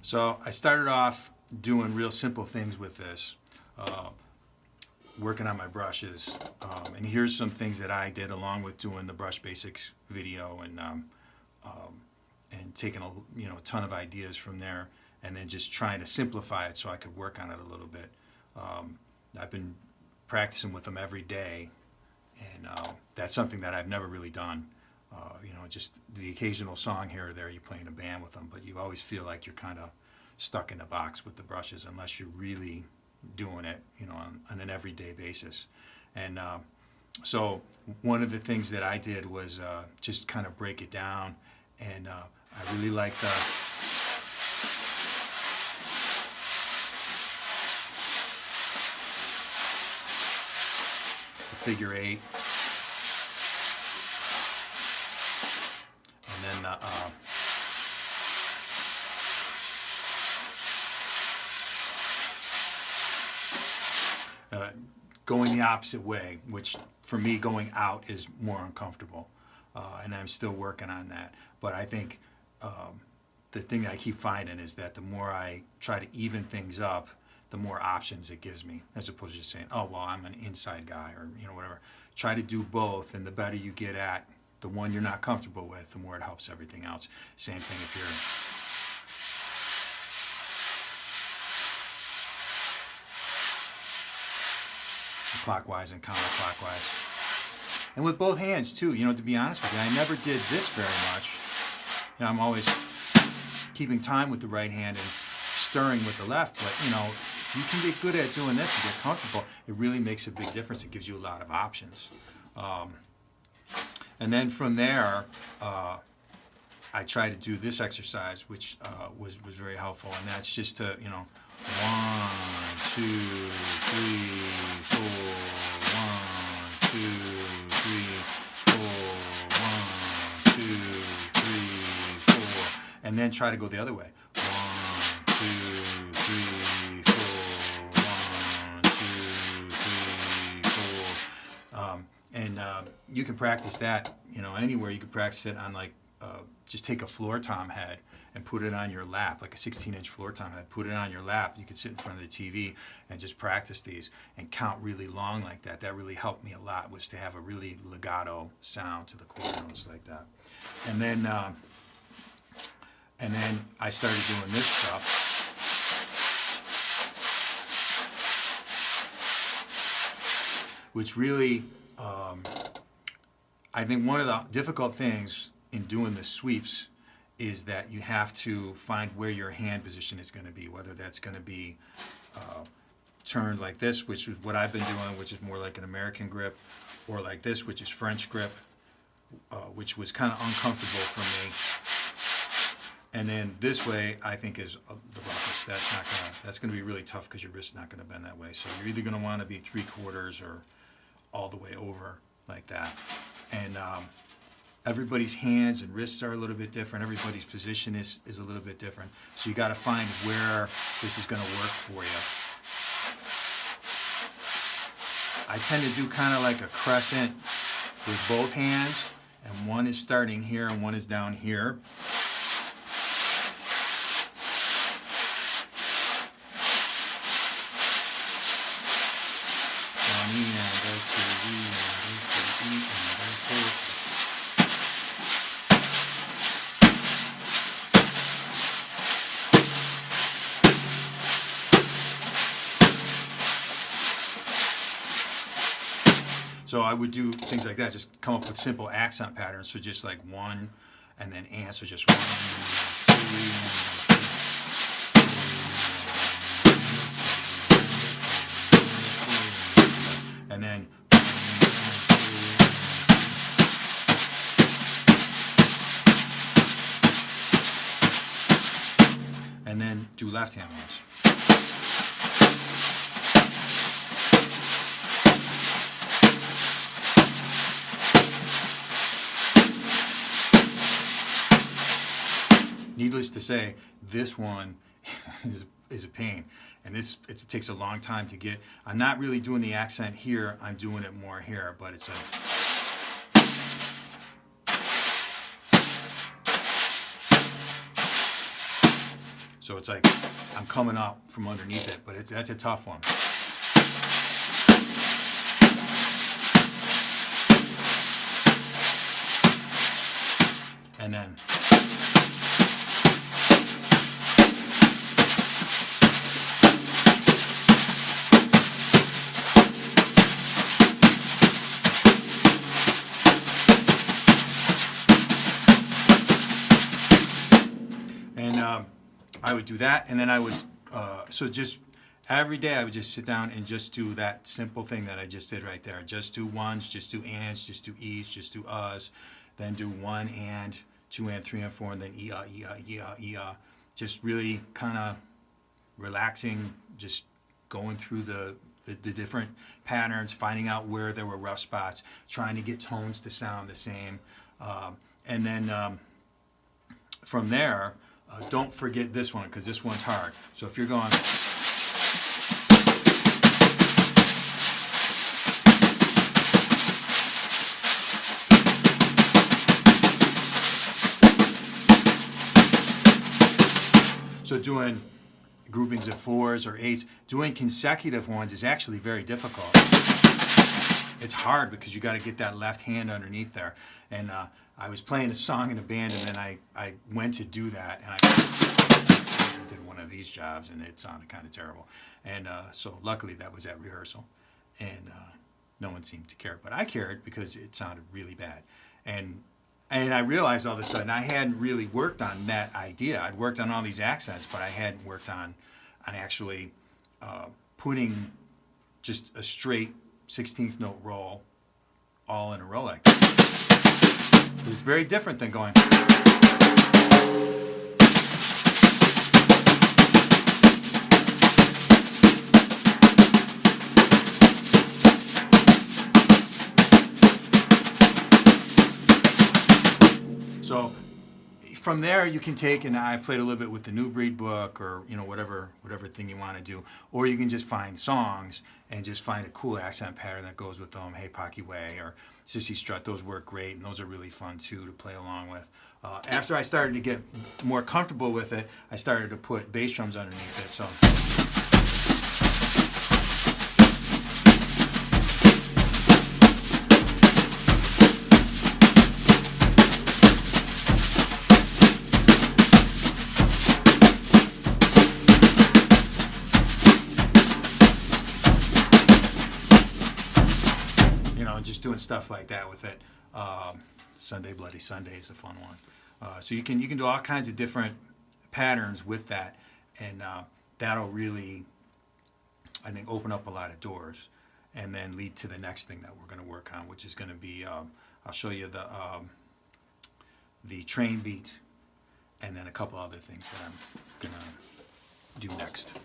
So I started off doing real simple things with this, working on my brushes. And here's some things that I did along with doing the brush basics video and taking a ton of ideas from there, and then just trying to simplify it so I could work on it a little bit. I've been practicing with them every day, and that's something that I've never really done. Just the occasional song here or there, you play in a band with them, but you always feel like you're kind of stuck in the box with the brushes unless you're really doing it, on an everyday basis. And so one of the things that I did was just kind of break it down, and I really like the figure eight, and then going the opposite way, which for me going out is more uncomfortable, and I'm still working on that. But I think the thing that I keep finding is that the more I try to even things up, the more options it gives me, as opposed to just saying, oh, well, I'm an inside guy, or whatever. Try to do both, and the better you get at the one you're not comfortable with, the more it helps everything else. Same thing if you're clockwise and counterclockwise. And with both hands too, to be honest with you, I never did this very much. I'm always keeping time with the right hand and stirring with the left, but if you can get good at doing this and get comfortable, it really makes a big difference. It gives you a lot of options. And then from there, I try to do this exercise, which was very helpful, and that's just to, 1, 2, 3, 4, 1, 2, 3, 4, 1, 2, 3, 4, and then try to go the other way. 1, 2, 3, 4, 1, 2, 3, 4. And you can practice that, anywhere. You can practice it on just take a floor tom head and put it on your lap, like a 16-inch floor tom head. Put it on your lap. You can sit in front of the TV and just practice these and count really long like that. That really helped me a lot, was to have a really legato sound to the chord notes like that. And then I started doing this stuff. Which really, I think one of the difficult things in doing the sweeps is that you have to find where your hand position is going to be, whether that's going to be turned like this, which is what I've been doing, which is more like an American grip, or like this, which is French grip, which was kind of uncomfortable for me. And then this way, I think, is the roughest. That's going to be really tough because your wrist's not going to bend that way. So you're either going to want to be 3/4 or all the way over like that. And everybody's hands and wrists are a little bit different. Everybody's position is a little bit different. So you got to find where this is going to work for you. I tend to do kind of like a crescent with both hands, and one is starting here and one is down here. So I would do things like that, just come up with simple accent patterns. So just like one, and then so just 1, 2, and then do left hand ones. Needless to say, this one is a pain, and it takes a long time to get. I'm not really doing the accent here, I'm doing it more here, but it's a So it's like I'm coming up from underneath it, but that's a tough one. And then I would do that, and then I would, so just every day I would just sit down and just do that simple thing that I just did right there. Just do ones, just do ands, just do e's, just do uhs, then do one and, two and, three and, four, and then e, just really kind of relaxing, just going through the different patterns, finding out where there were rough spots, trying to get tones to sound the same, and then from there, don't forget this one, because this one's hard. So if you're going, so doing groupings of fours or eights, doing consecutive ones is actually very difficult. It's hard because you got to get that left hand underneath there. And I was playing a song in a band, and then I went to do that, and I did one of these jobs, and it sounded kind of terrible. And so luckily that was at rehearsal, and no one seemed to care, but I cared because it sounded really bad. And I realized all of a sudden I hadn't really worked on that idea. I'd worked on all these accents, but I hadn't worked on actually putting just a straight 16th note roll all in a row like that. It's very different than going. So from there you can take, and I played a little bit with the New Breed book, or whatever thing you want to do, or you can just find songs and just find a cool accent pattern that goes with them. Hey Pocky Way or Sissy Strut, those work great, and those are really fun too to play along with. After I started to get more comfortable with it, I started to put bass drums underneath it. So. Just doing stuff like that with it. Sunday Bloody Sunday is a fun one. So you can do all kinds of different patterns with that, and that'll really, I think, open up a lot of doors, and then lead to the next thing that we're going to work on, which is going to be, I'll show you the train beat, and then a couple other things that I'm going to do next.